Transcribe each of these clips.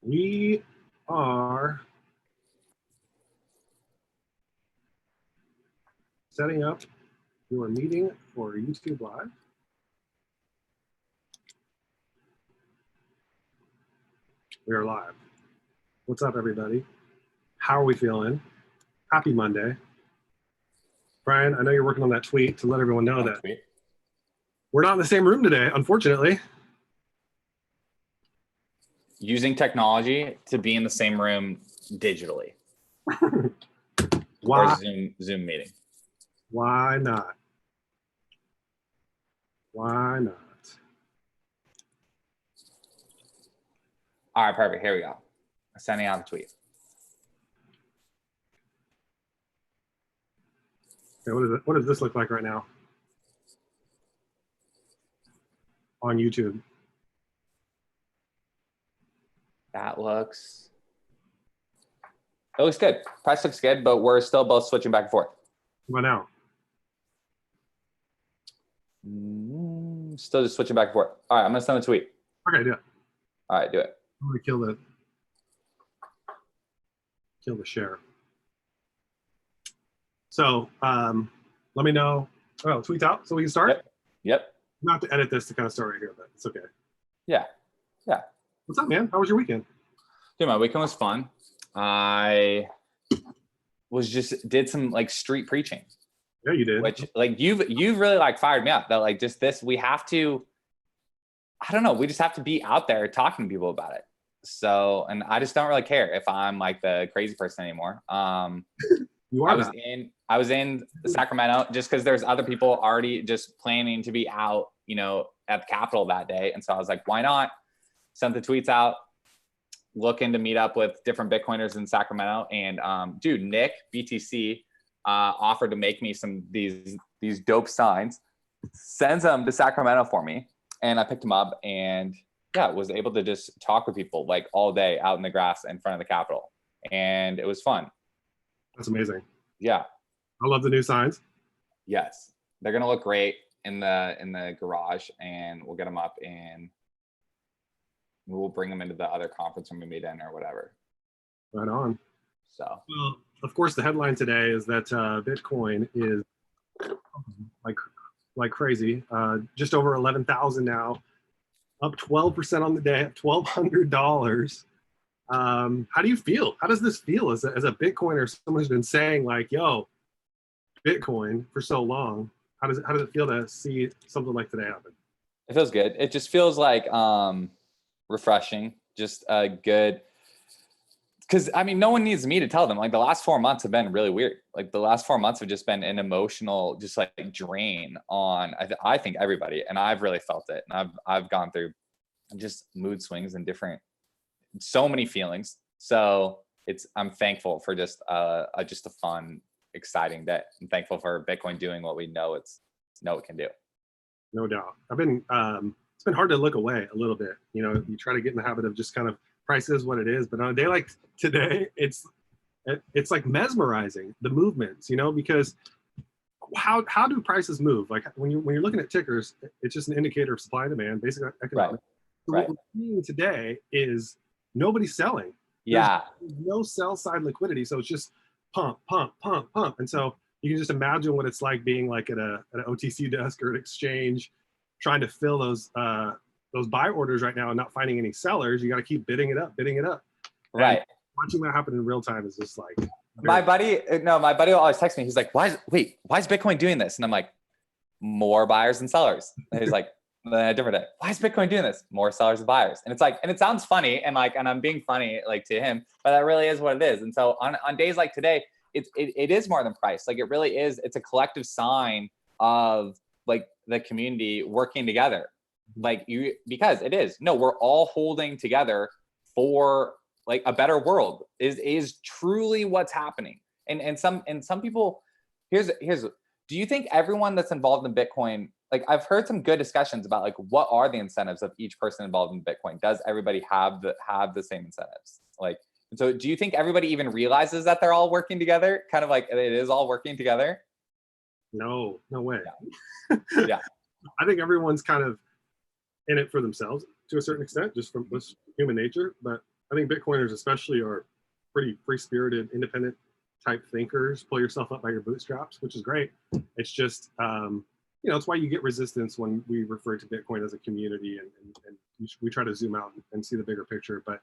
We are setting up your meeting for YouTube Live. We are live. What's up, everybody? How are we feeling? Happy Monday. Brian, I know you're working on that tweet to let everyone know that we're not in the same room today, unfortunately. Using technology to be in the same room digitally. Why? Or Zoom meeting. Why not? Why not? All right, perfect. Here we go. Sending out the tweet. Okay, what does this look like right now on YouTube? That looks good. Price looks good, but we're still both switching back and forth. What now? Still just switching back and forth. All right, I'm gonna send a tweet. Okay, do it. All right, do it. I'm gonna kill the share. So let me know. Oh, tweet's out, so we can start. Yep. I'm gonna have to edit this to kind of start right here, but it's okay. Yeah. What's up, man? How was your weekend? Dude, my weekend was fun. I did some like street preaching. Yeah, you did. Which like you've really like fired me up. That like just this, we have to, I don't know, we just have to be out there talking to people about it. So, and I just don't really care if I'm like the crazy person anymore. You are. I was in Sacramento just because there's other people already just planning to be out, you know, at the Capitol that day. And so I was like, why not? Sent the tweets out, looking to meet up with different Bitcoiners in Sacramento. And dude, Nick, BTC, offered to make me some these dope signs, sends them to Sacramento for me. And I picked them up and yeah, was able to just talk with people like all day out in the grass in front of the Capitol. And it was fun. That's amazing. Yeah. I love the new signs. Yes. They're going to look great in the garage, and we'll get them up and we'll bring them into the other conference room we meet in or whatever. Right on. So, well, of course, the headline today is that Bitcoin is like crazy. Just over 11,000 now, up 12% on the day, at $1,200. How do you feel? How does this feel as a Bitcoiner? Someone who's been saying like, "Yo, Bitcoin" for so long. How does it feel to see something like today happen? It feels good. It just feels like refreshing, just good. Because I mean, no one needs me to tell them. Like the last 4 months have been really weird. Like the last 4 months have just been an emotional, just like drain on I think everybody, and I've really felt it. And I've gone through just mood swings and so many feelings. So I'm thankful for just a fun, exciting day. I'm thankful for Bitcoin doing what we know it can do. No doubt. It's been hard to look away a little bit. You know, you try to get in the habit of just kind of price is what it is. But on a day like today, it's like mesmerizing, the movements, you know, because how do prices move? Like when you're looking at tickers, it's just an indicator of supply and demand, basic economics. Right. So what we're seeing today is nobody's selling. Yeah. There's no sell side liquidity. So it's just pump. And so you can just imagine what it's like being like at an OTC desk or an exchange, trying to fill those buy orders right now and not finding any sellers. You got to keep bidding it up. Right. And watching that happen in real time is just like. My buddy will always text me. He's like, why is Bitcoin doing this? And I'm like, more buyers and sellers. And he's like, a different day, why is Bitcoin doing this? More sellers and buyers. And it's like, and it sounds funny and I'm being funny like to him, but that really is what it is. And so on days like today, it is more than price. Like it really is. It's a collective sign of like the community working together. Like because it is. No, we're all holding together for like a better world is truly what's happening. And some people, here's, do you think everyone that's involved in Bitcoin, like I've heard some good discussions about like what are the incentives of each person involved in Bitcoin? Does everybody have the same incentives? Like, and so do you think everybody even realizes that they're all working together? Kind of like it is all working together? No way. Yeah. I think everyone's kind of in it for themselves to a certain extent, just from human nature. But I think Bitcoiners especially are pretty free-spirited, independent type thinkers. Pull yourself up by your bootstraps, which is great. It's just, it's why you get resistance when we refer to Bitcoin as a community, and we try to zoom out and see the bigger picture. But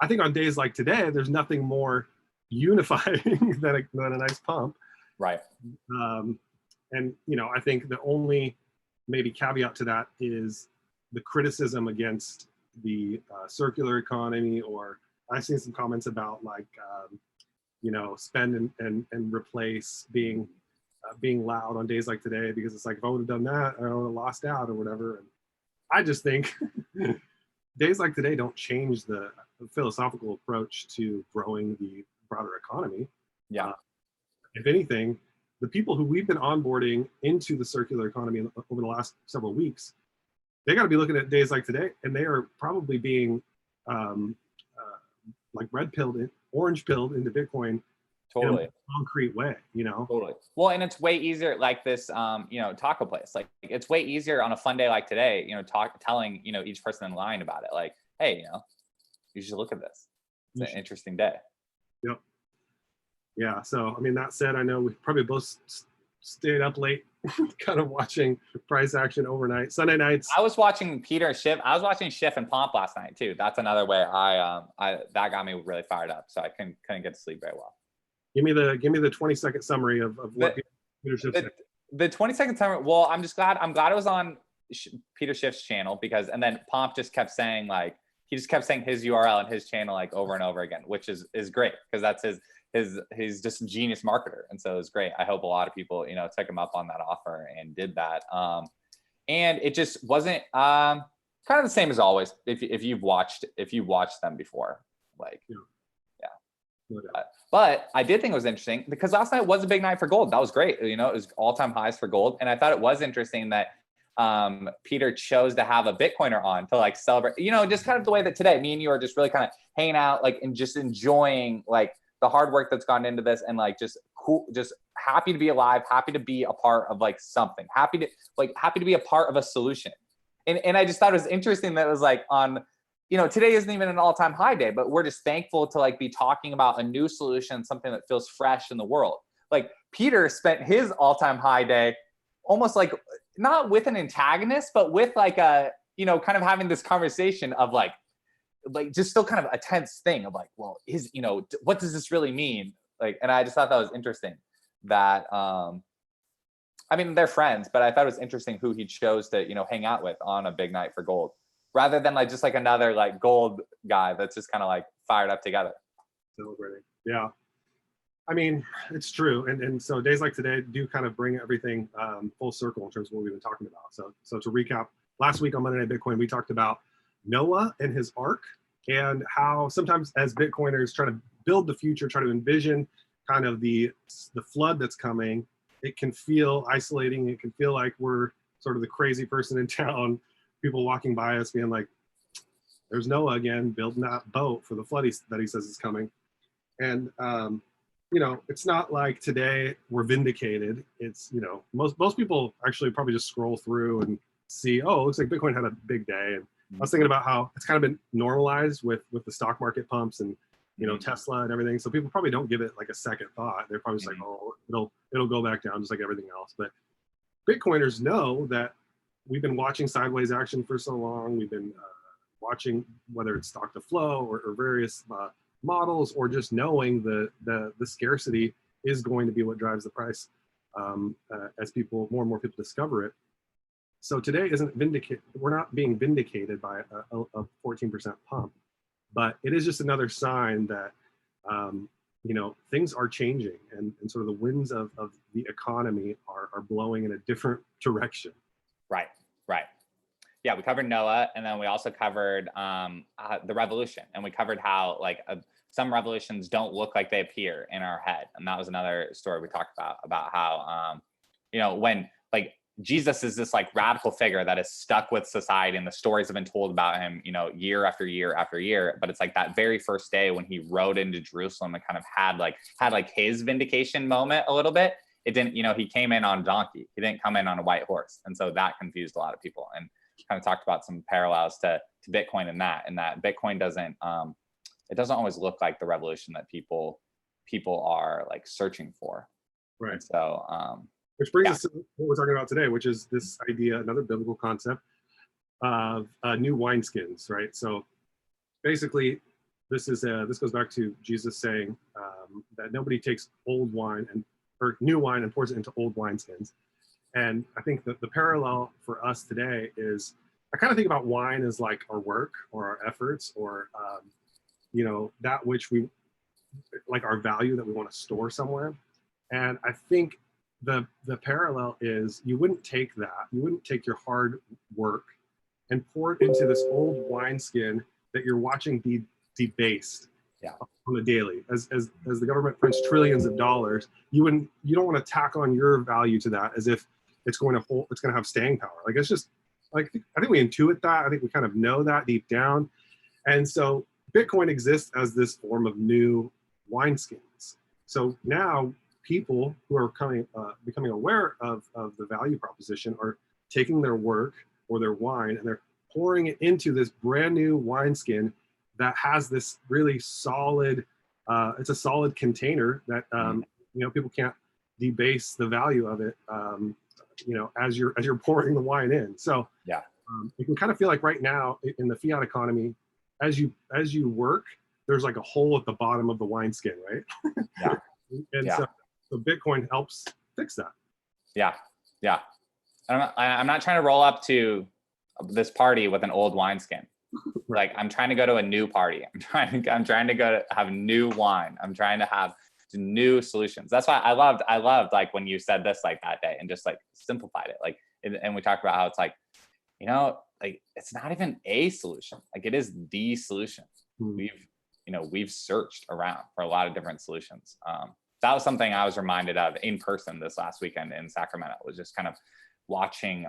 I think on days like today, there's nothing more unifying than a nice pump. Right. And I think the only maybe caveat to that is the criticism against the circular economy, or I've seen some comments about like spend and replace being loud on days like today, because it's like, if I would have done that, I would have lost out or whatever. And I just think days like today don't change the philosophical approach to growing the broader economy. Yeah. If anything, the people who we've been onboarding into the circular economy over the last several weeks, they got to be looking at days like today, and they are probably being like orange pilled into Bitcoin. Totally. In a concrete way, Totally. Well, and it's way easier, like this, taco place. Like, it's way easier on a fun day like today, telling, each person in line about it. Like, hey, you should look at this. It's an interesting day. Yep. Yeah. So, I mean, that said, I know we probably both stayed up late, kind of watching price action overnight. Sunday nights. I was watching Peter Schiff. I was watching Schiff and Pomp last night too. That's another way that got me really fired up. So I couldn't get to sleep very well. Give me the 20-second summary of what Peter Schiff said. The 20-second summary. Well, I'm glad it was on Peter Schiff's channel, and then Pomp just kept saying, like, he just kept saying his URL and his channel like over and over again, which is great, because that's he's just a genius marketer. And so it's great. I hope a lot of people, took him up on that offer and did that. And it just wasn't kind of the same as always. If you've watched them before, like, yeah. But I did think it was interesting because last night was a big night for gold. That was great. It was all-time highs for gold. And I thought it was interesting that Peter chose to have a Bitcoiner on to like celebrate, just kind of the way that today, me and you are just really kind of hanging out, like, and just enjoying like the hard work that's gone into this, and like just cool, just happy to be alive, happy to be a part of like something, happy to be a part of a solution. And I just thought it was interesting that it was like on, today isn't even an all-time high day, but we're just thankful to like be talking about a new solution, something that feels fresh in the world. Like Peter spent his all-time high day almost like not with an antagonist, but with like a, kind of having this conversation of like just still kind of a tense thing of like, well, what does this really mean? Like, and I just thought that was interesting that, I mean, they're friends, but I thought it was interesting who he chose to, hang out with on a big night for gold, rather than like just like another like gold guy that's just kind of like fired up together. Celebrating. Yeah. I mean, it's true. And so days like today do kind of bring everything full circle in terms of what we've been talking about. So to recap, last week on Monday Night Bitcoin, we talked about Noah and his ark, and how sometimes as Bitcoiners try to build the future, try to envision kind of the flood that's coming, it can feel isolating. It can feel like we're sort of the crazy person in town, people walking by us being like, there's Noah again, building that boat for the flood that he says is coming. And, it's not like today we're vindicated. It's, most people actually probably just scroll through and see, oh, it looks like Bitcoin had a big day. And I was thinking about how it's kind of been normalized with the stock market pumps and, Tesla and everything. So people probably don't give it like a second thought. They're probably just like, oh, it'll go back down just like everything else. But Bitcoiners know that we've been watching sideways action for so long. We've been watching whether it's stock to flow or various models, or just knowing the scarcity is going to be what drives the price as more and more people discover it. So today isn't we're not being vindicated by a 14% pump, but it is just another sign that things are changing, and sort of the winds of the economy are blowing in a different direction. Right. Yeah, we covered Noah, and then we also covered the revolution, and we covered how like some revolutions don't look like they appear in our head, and that was another story we talked about how when like Jesus is this like radical figure that is stuck with society, and the stories have been told about him, year after year after year. But it's like that very first day when he rode into Jerusalem and kind of had like his vindication moment a little bit. It didn't, he came in on a donkey. He didn't come in on a white horse. And so that confused a lot of people, and kind of talked about some parallels to Bitcoin and that Bitcoin doesn't, it doesn't always look like the revolution that people are like searching for. Right. And so, which brings us to what we're talking about today, which is this idea, another biblical concept of new wineskins, right? So basically, this goes back to Jesus saying that nobody takes old wine or new wine and pours it into old wineskins. And I think that the parallel for us today is, I kind of think about wine as like our work or our efforts or that which we like, our value that we want to store somewhere. And I think the parallel is, you wouldn't take your hard work and pour it into this old wineskin that you're watching be debased on the daily. As the government prints trillions of dollars, you don't want to tack on your value to that as if it's going to have staying power. Like, it's just like, I think we intuit that. I think we kind of know that deep down. And so Bitcoin exists as this form of new wineskins. So now people who are becoming aware of the value proposition are taking their work or their wine and they're pouring it into this brand new wineskin that has this really solid, it's a solid container that people can't debase the value of it, as you're pouring the wine in. So you can kind of feel like right now in the fiat economy, as you work, there's like a hole at the bottom of the wineskin, right? So Bitcoin helps fix that. Yeah. I'm not trying to roll up to this party with an old wineskin. Right. Like, I'm trying to go to a new party. I'm trying to go to have new wine. I'm trying to have new solutions. That's why I loved like when you said this like that day and just like simplified it. Like, and we talked about how it's like, like, it's not even a solution. Like, it is the solution. We've searched around for a lot of different solutions. That was something I was reminded of in person this last weekend in Sacramento, was just kind of watching.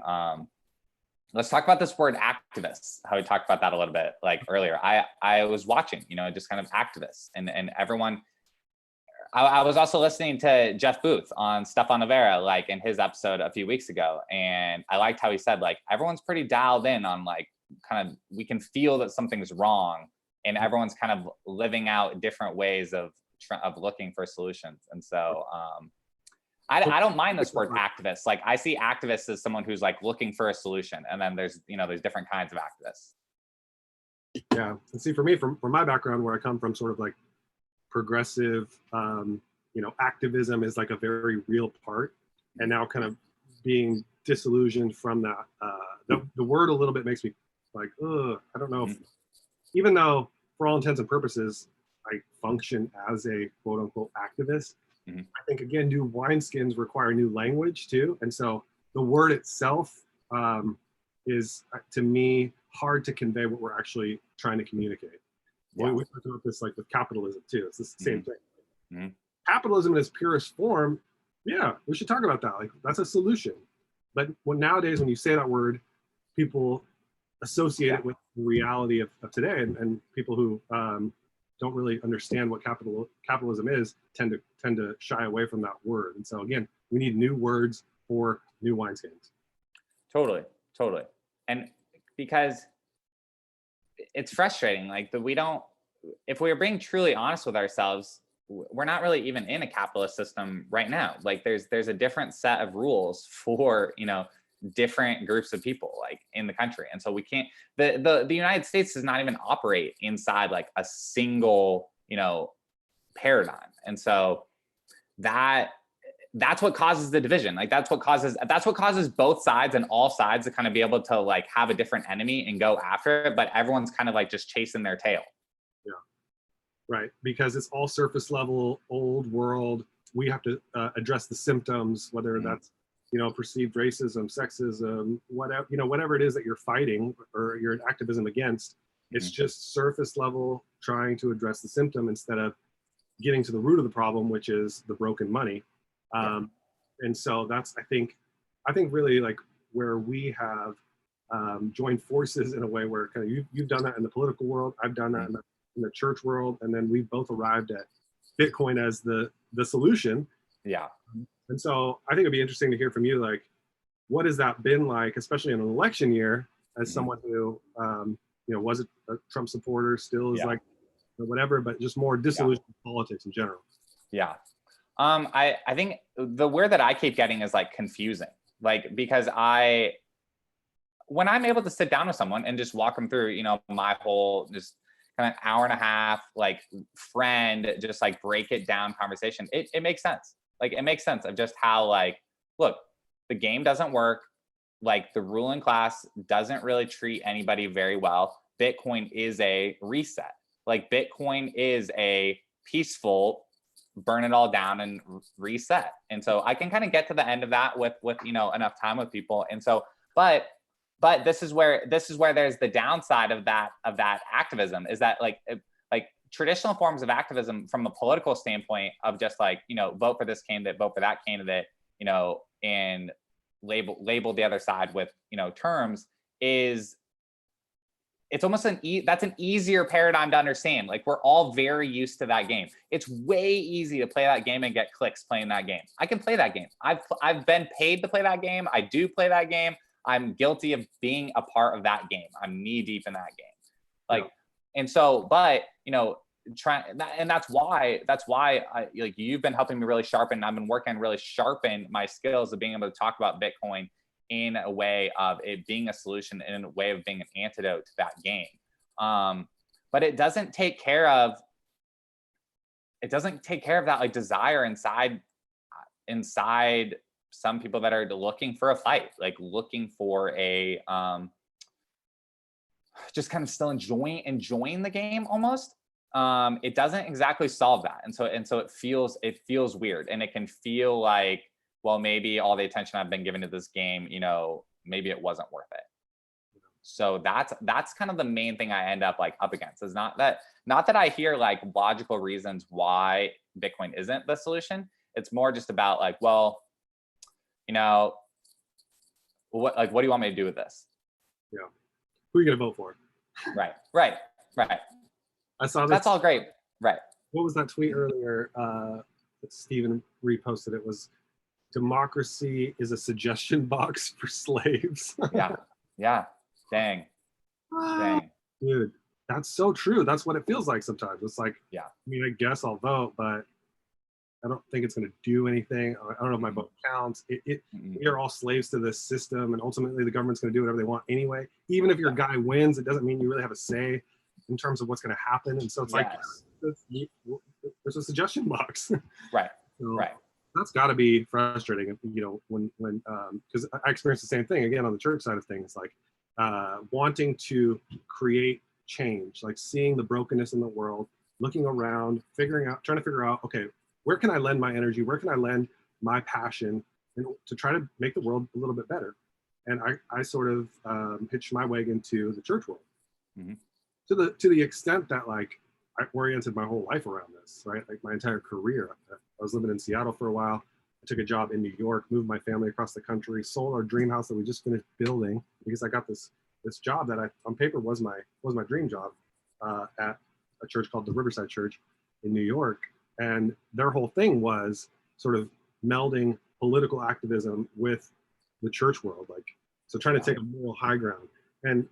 Let's talk about this word activists, how we talked about that a little bit like earlier. I was watching, just kind of activists and everyone. I was also listening to Jeff Booth on Stefan Rivera, like in his episode a few weeks ago. And I liked how he said, like, everyone's pretty dialed in on like, kind of, we can feel that something's wrong and everyone's kind of living out different ways of looking for solutions. And so, I don't mind this word activist. Like, I see activists as someone who's like looking for a solution. And then there's different kinds of activists. Yeah. And see, for me, from my background, where I come from, sort of like progressive, activism is like a very real part. And now kind of being disillusioned from that, the word a little bit makes me like, I don't know if, even though for all intents and purposes, I function as a quote unquote activist, I think, again, new wineskins require new language too. And so the word itself is, to me, hard to convey what we're actually trying to communicate. We talked about this like with capitalism too. It's the same thing. Capitalism in its purest form, we should talk about that. Like, that's a solution. But nowadays, when you say that word, people associate it with the reality of today, and people who don't really understand what capitalism is tend to shy away from that word. And so again, we need new words for new wineskins. Totally. And because it's frustrating, like, that we don't, if we are being truly honest with ourselves, we're not really even in a capitalist system right now. Like, there's a different set of rules for, different groups of people like in the country. And so we can't, the United States does not even operate inside like a single, paradigm. And so that's what causes the division. Like, that's what causes both sides and all sides to kind of be able to like have a different enemy and go after it. But everyone's kind of like just chasing their tail. Yeah. Right. Because it's all surface level, old world. We have to address the symptoms, whether that's, perceived racism, sexism, whatever it is that you're fighting or you're in activism against. It's just surface level, trying to address the symptom instead of getting to the root of the problem, which is the broken money. And so that's, I think really like where we have joined forces in a way where kind of you've done that in the political world, I've done that in the church world, and then we've both arrived at Bitcoin as the solution. Yeah. And so I think it'd be interesting to hear from you, like, what has that been like, especially in an election year, as someone who, was a Trump supporter, still is like or whatever, but just more dissolution of politics in general. Yeah. I think the word that I keep getting is like confusing, like, because when I'm able to sit down with someone and just walk them through, you know, my whole just kind of hour and a half, like friend, just like break it down conversation, it makes sense. Like, it makes sense of just how, like, look, the game doesn't work. Like, the ruling class doesn't really treat anybody very well. Bitcoin is a reset. Like, Bitcoin is a peaceful burn it all down and reset. And so I can kind of get to the end of that with you know, enough time with people. And so, but this is where there's the downside of that activism, is that like traditional forms of activism from a political standpoint of just like, you know, vote for this candidate, vote for that candidate, you know, and label the other side with, you know, terms, is it's almost that's an easier paradigm to understand. Like, we're all very used to that game. It's way easy to play that game and get clicks playing that game. I can play that game. I've been paid to play that game. I do play that game. I'm guilty of being a part of that game. I'm knee deep in that game. Like, yeah. And so, but you know, that's why I, like, you've been helping me really sharpen. I've been working on really sharpen my skills of being able to talk about Bitcoin in a way of it being a solution, and in a way of being an antidote to that game. But it doesn't take care of that like desire inside some people that are looking for a fight, like looking for a just kind of still enjoying the game almost. It doesn't exactly solve that, and so it feels weird, and it can feel like, well, maybe all the attention I've been giving to this game, you know, maybe it wasn't worth it. So that's kind of the main thing I end up like up against, is not that I hear like logical reasons why Bitcoin isn't the solution. It's more just about like, well, you know, what do you want me to do with this? Yeah. Who are you gonna vote for? Right. I saw this. That's all great. Right. What was that tweet earlier? That Steven reposted. It was, democracy is a suggestion box for slaves. Yeah. Dang. Dude, that's so true. That's what it feels like sometimes. It's like, yeah. I mean, I guess I'll vote, but I don't think it's going to do anything. I don't know if my vote counts. We are all slaves to this system, and ultimately the government's going to do whatever they want anyway. Even if your guy wins, it doesn't mean you really have a say in terms of what's going to happen. And so it's like, there's a suggestion box. Right. So right. That's got to be frustrating, you know, when because I experienced the same thing again on the church side of things, like wanting to create change, like seeing the brokenness in the world, looking around, trying to figure out, okay, where can I lend my energy? Where can I lend my passion to try to make the world a little bit better? And I sort of hitched my wagon to the church world, to the extent that like I oriented my whole life around this, right? Like my entire career. I was living in Seattle for a while. I took a job in New York, moved my family across the country, sold our dream house that we just finished building because I got this job that on paper was my dream job at a church called the Riverside Church in New York. And their whole thing was sort of melding political activism with the church world, like, so trying to take a moral high ground. And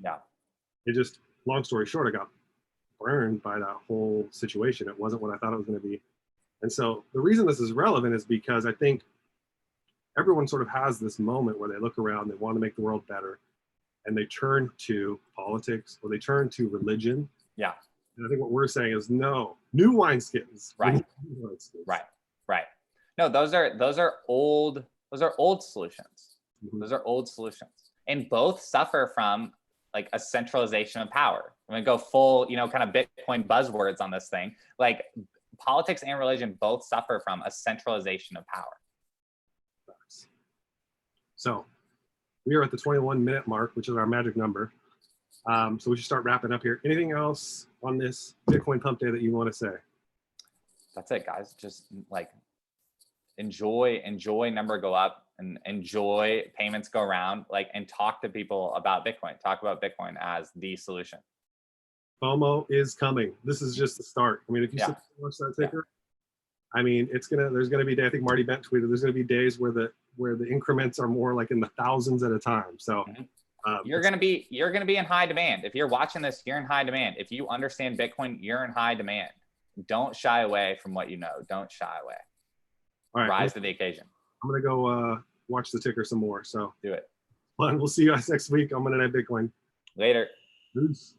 it just, long story short, I got burned by that whole situation. It wasn't what I thought it was going to be. And so the reason this is relevant is because I think everyone sort of has this moment where they look around, they want to make the world better, and they turn to politics or they turn to religion. Yeah. And I think what we're saying is no, new wineskins. Right. Right. No, those are old solutions. Those are old solutions. And both suffer from like a centralization of power. I'm gonna go full, you know, kind of Bitcoin buzzwords on this thing. Like politics and religion both suffer from a centralization of power. So we are at the 21-minute mark, which is our magic number. So we should start wrapping up here. Anything else on this Bitcoin pump day that you want to say? That's it, guys. Just like enjoy number go up, and enjoy payments go around, like, and talk to people about Bitcoin. Talk about Bitcoin as the solution. FOMO is coming. This is just the start. I mean, if you sit and watch that ticker, I mean, there's gonna be days, I think Marty Bent tweeted, there's gonna be days where the increments are more like in the thousands at a time. So You're gonna be in high demand. If you're watching this, you're in high demand. If you understand Bitcoin, you're in high demand. Don't shy away from what you know. Don't shy away. All right, Rise to the occasion. I'm gonna go watch the ticker some more. So do it. We'll see you guys next week on Monday Night Bitcoin. Later. Peace.